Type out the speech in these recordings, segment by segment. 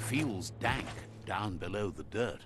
feels dank down below the dirt.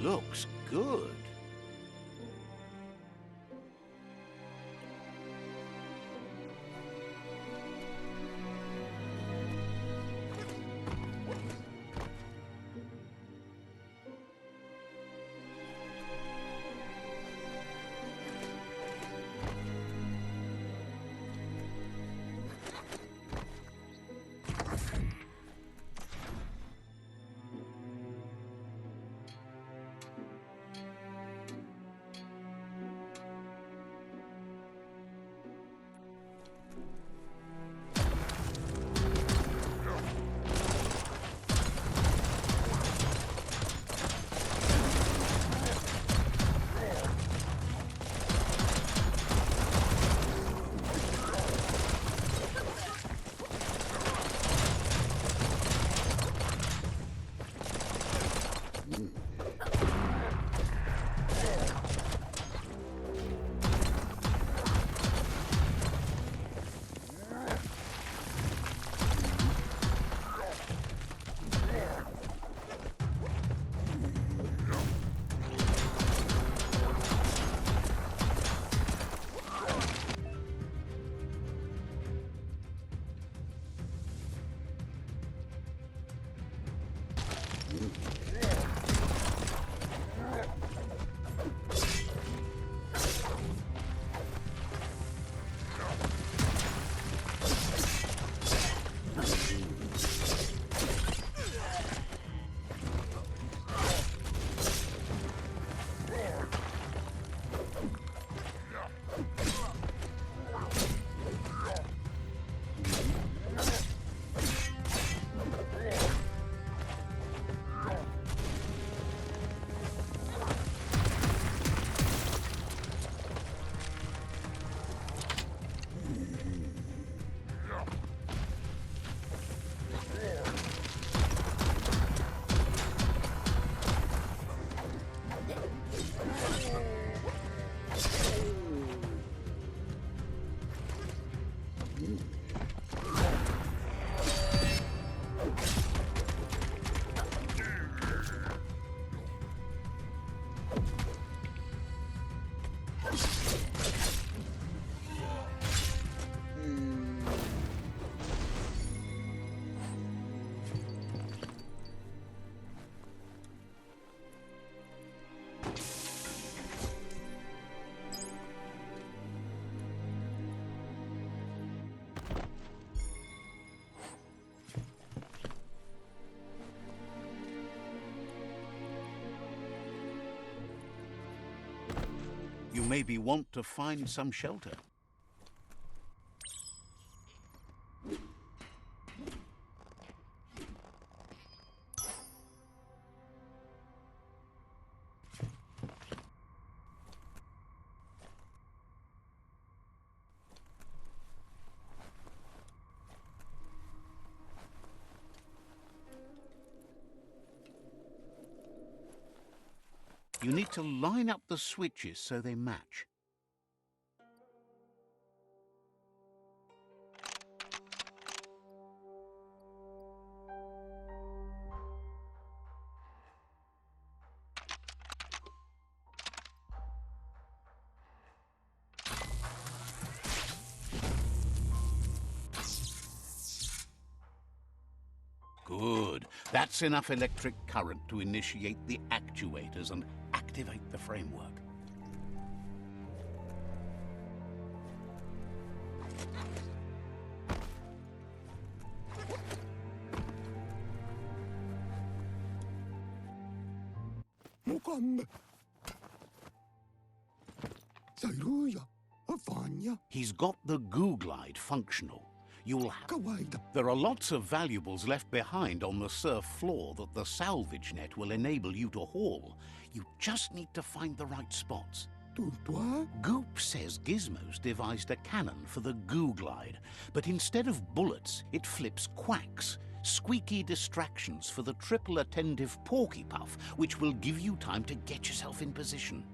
Looks good. You maybe want to find some shelter. You need to line up the switches so they match. Good. That's enough electric current to initiate the actuators and activate the framework. He's got the goo glide functional. There are lots of valuables left behind on the surf floor that the salvage net will enable you to haul. You just need to find the right spots. Goop says Gizmo's devised a cannon for the goo glide, but instead of bullets, it flips quacks, squeaky distractions for the triple attentive porky puff, which will give you time to get yourself in position.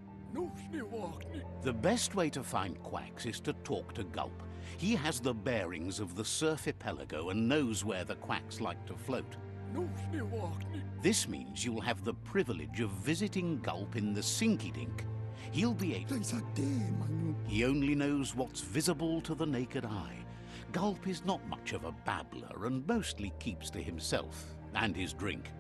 The best way to find quacks is to talk to Gulp. He has the bearings of the surf archipelago and knows where the quacks like to float. This means you'll have the privilege of visiting Gulp in the Sinky Dink. He'll be able... He only knows what's visible to the naked eye. Gulp is not much of a babbler and mostly keeps to himself and his drink.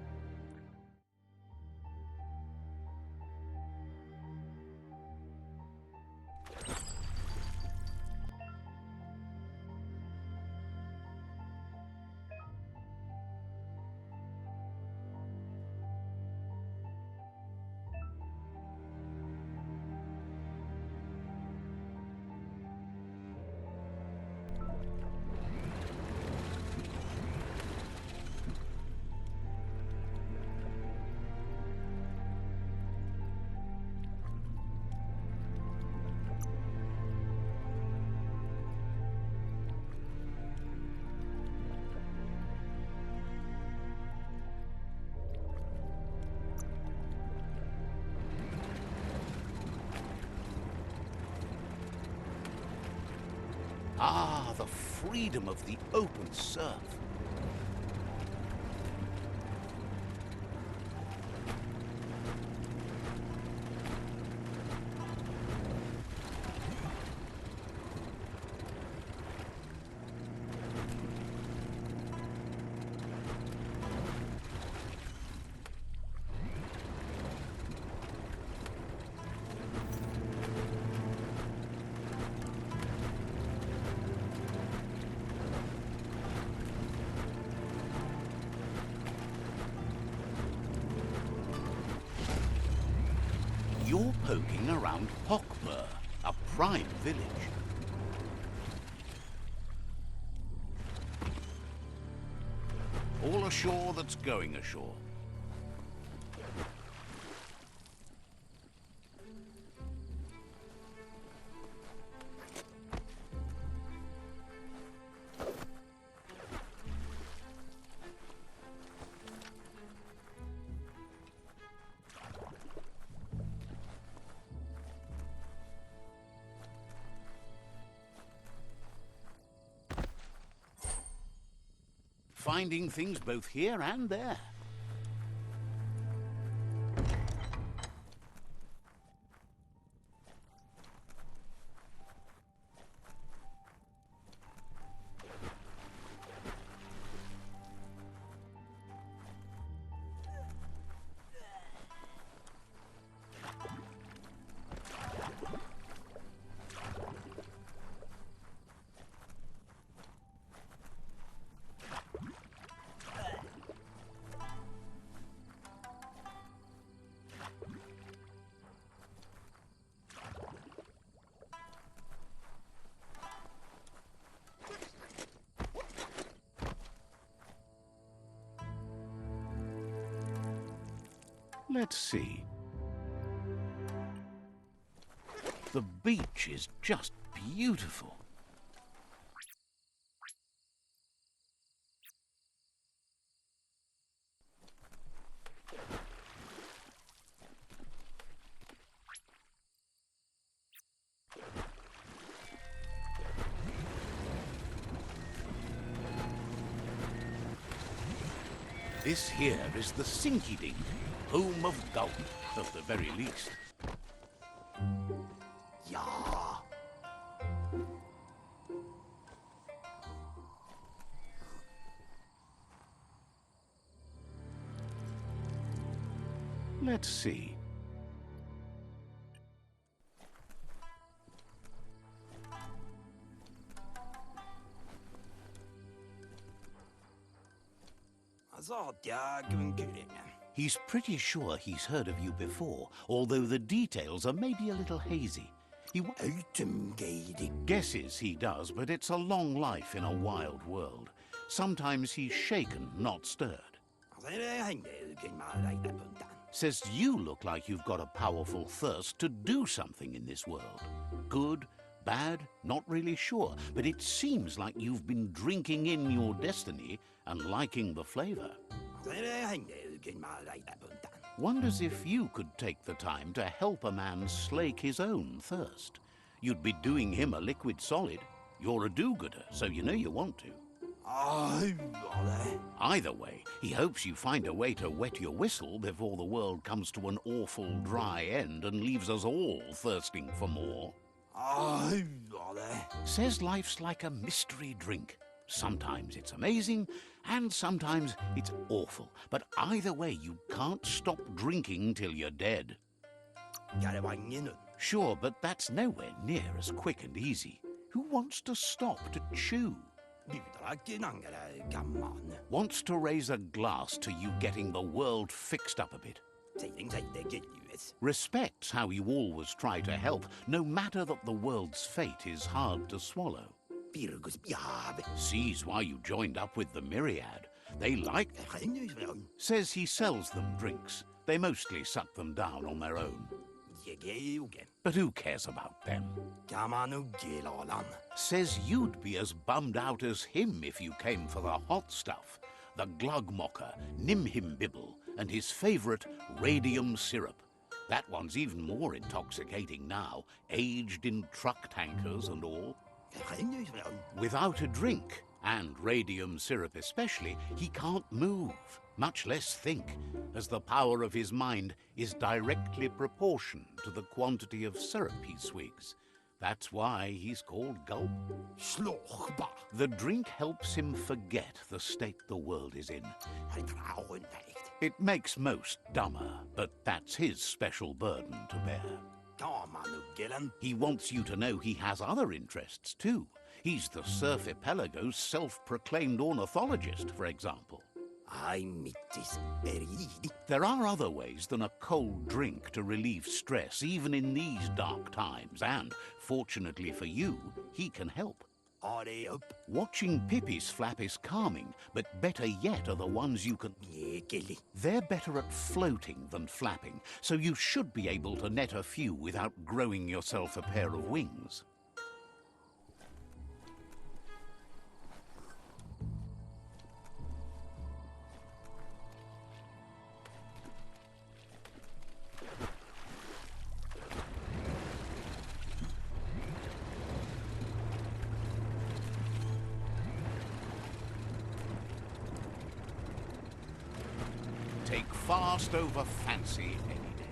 Ah, the freedom of the open surf. You're poking around Hockbur, a prime village. All ashore that's going ashore. finding things both here and there. Let's see. The beach is just beautiful. This here is the Sinky Dink, home of Gulp, at the very least. Yeah. Let's see. He's pretty sure he's heard of you before, although the details are maybe a little hazy. He guesses he does, but it's a long life in a wild world. Sometimes he's shaken, not stirred. Says you look like you've got a powerful thirst to do something in this world. Good, bad, not really sure, but it seems like you've been drinking in your destiny and liking the flavor. Wonders if you could take the time to help a man slake his own thirst. You'd be doing him a liquid solid. You're a do-gooder, so you know you want to. Either way, he hopes you find a way to wet your whistle before the world comes to an awful dry end and leaves us all thirsting for more. Says life's like a mystery drink. Sometimes it's amazing, and sometimes it's awful. But either way, you can't stop drinking till you're dead. Sure, but that's nowhere near as quick and easy. Who wants to stop to chew? Wants to raise a glass to you getting the world fixed up a bit. Respects how you always try to help, no matter that the world's fate is hard to swallow. Sees why you joined up with the Myriad. They like them. Says he sells them drinks. They mostly suck them down on their own. But who cares about them? Says you'd be as bummed out as him if you came for the hot stuff. The Glugmocker, Nimhimbibble, and his favourite radium syrup. That one's even more intoxicating now, aged in truck tankers and all. Without a drink, and radium syrup especially, he can't move, much less think, as the power of his mind is directly proportioned to the quantity of syrup he swigs. That's why he's called Gulp. The drink helps him forget the state the world is in. It makes most dumber, but that's his special burden to bear. He wants you to know he has other interests, too. He's the Surfipelago's self-proclaimed ornithologist, for example. There are other ways than a cold drink to relieve stress, even in these dark times, and, fortunately for you, he can help. Watching Pippi's flap is calming, but better yet are the ones you can... They're better at floating than flapping, so you should be able to net a few without growing yourself a pair of wings. fast over fancy any day.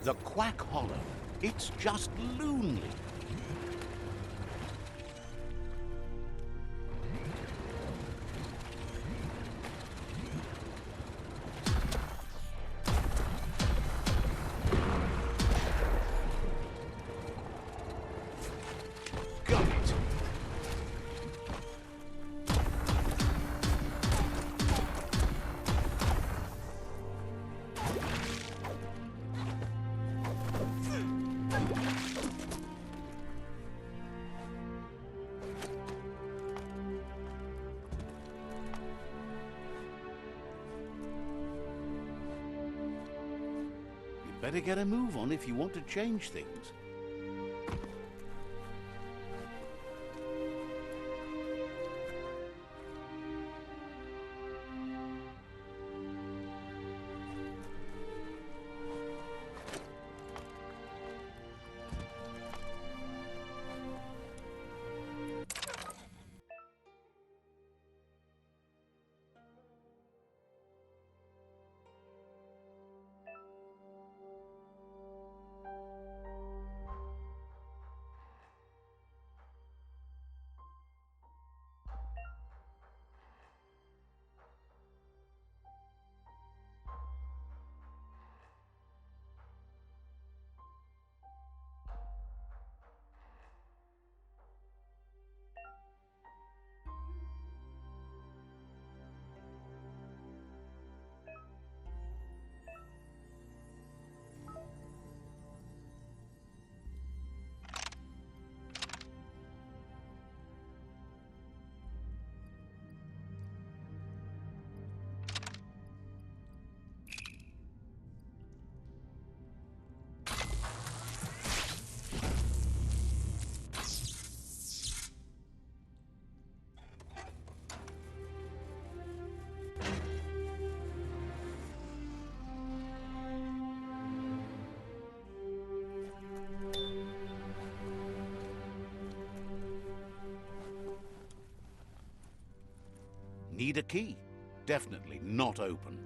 The Quack Hollow. It's just lonely. Got it. Better get a move on if you want to change things. Need a key? Definitely not open.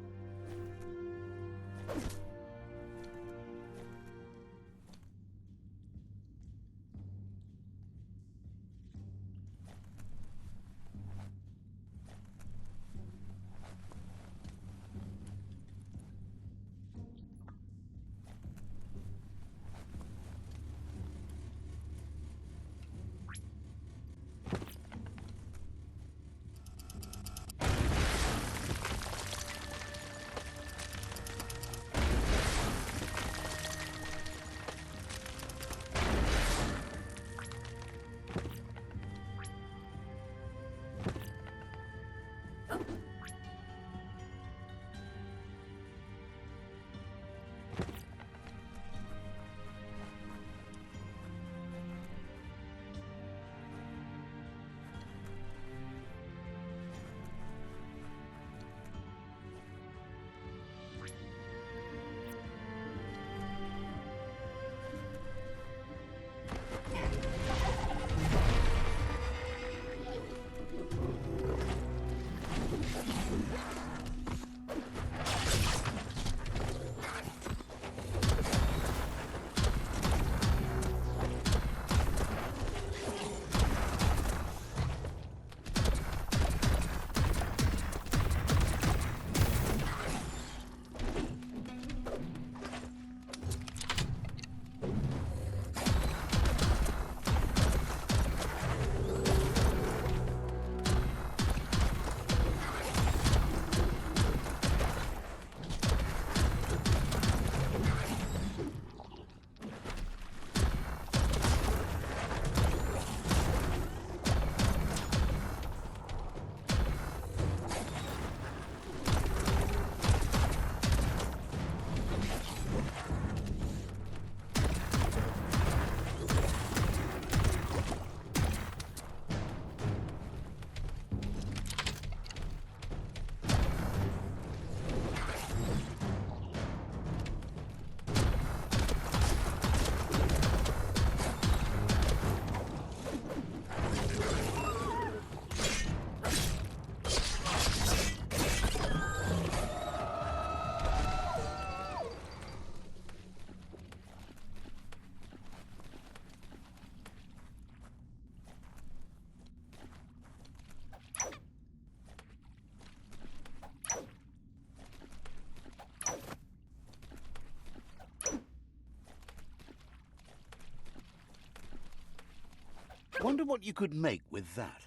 Wonder what you could make with that.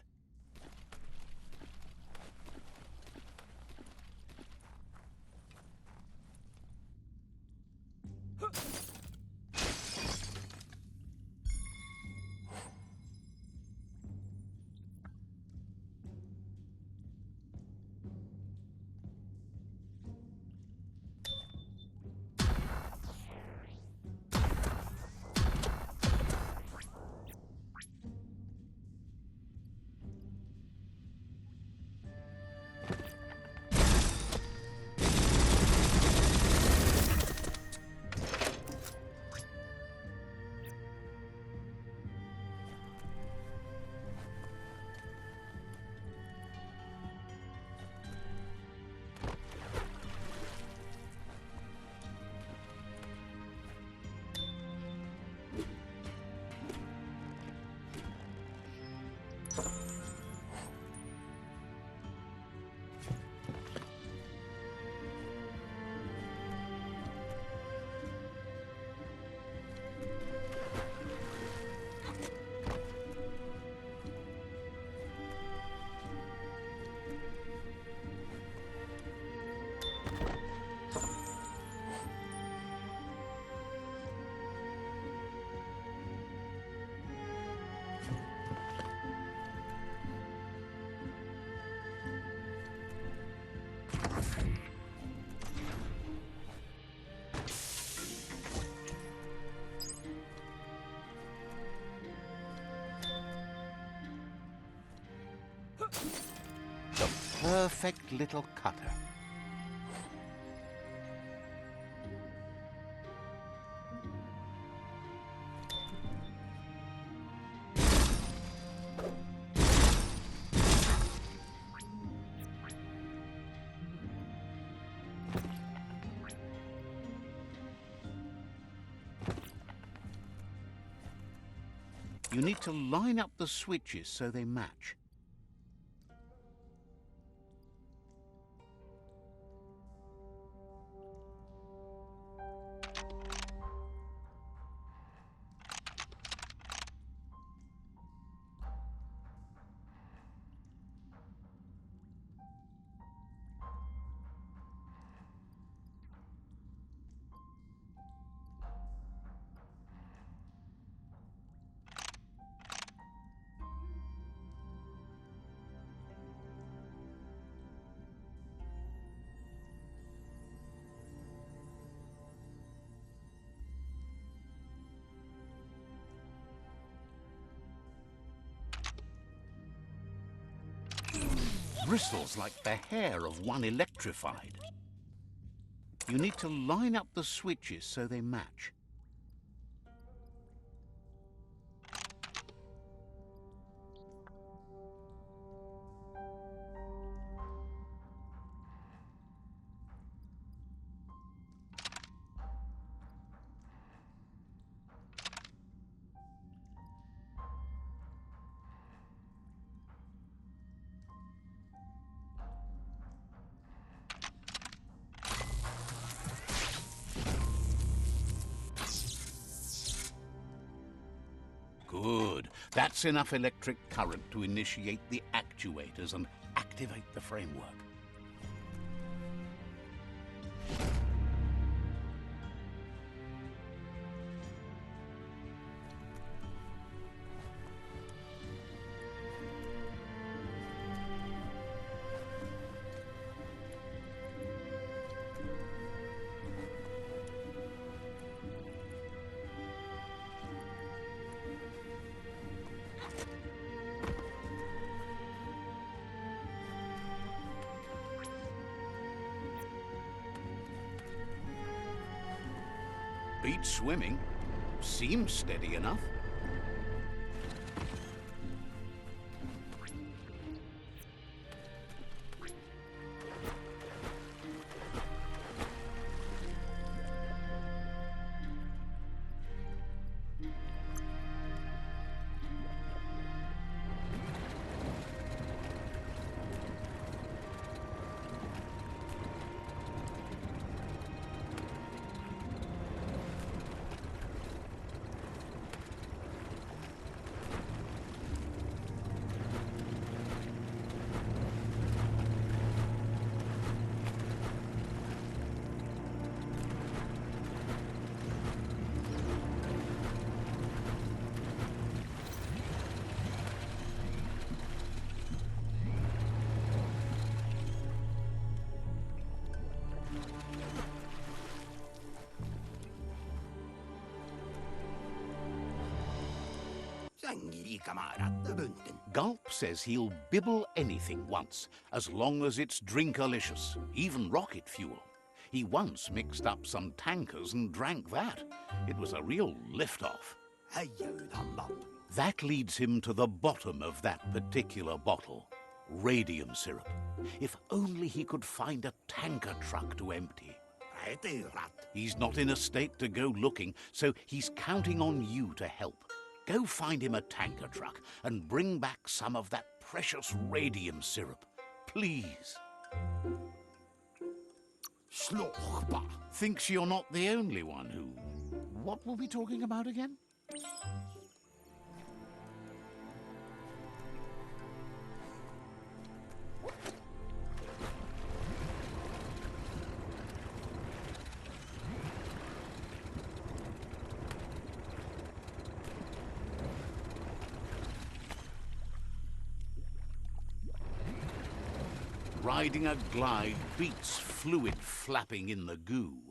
The perfect little cutter. You need to line up the switches so they match. Bristles like the hair of one electrified. You need to line up the switches so they match. Good. That's enough electric current to initiate the actuators and activate the framework. Beats swimming. Seems steady enough. Gulp says he'll bibble anything once, as long as it's drinkalicious, even rocket fuel. He once mixed up some tankers and drank that. It was a real lift-off. That leads him to the bottom of that particular bottle. Radium syrup. If only he could find a tanker truck to empty. He's not in a state to go looking, so he's counting on you to help. Go find him a tanker truck and bring back some of that precious radium syrup. Please. Thinks you're not the only one who... What were we talking about again? Riding a glide beats fluid flapping in the goo.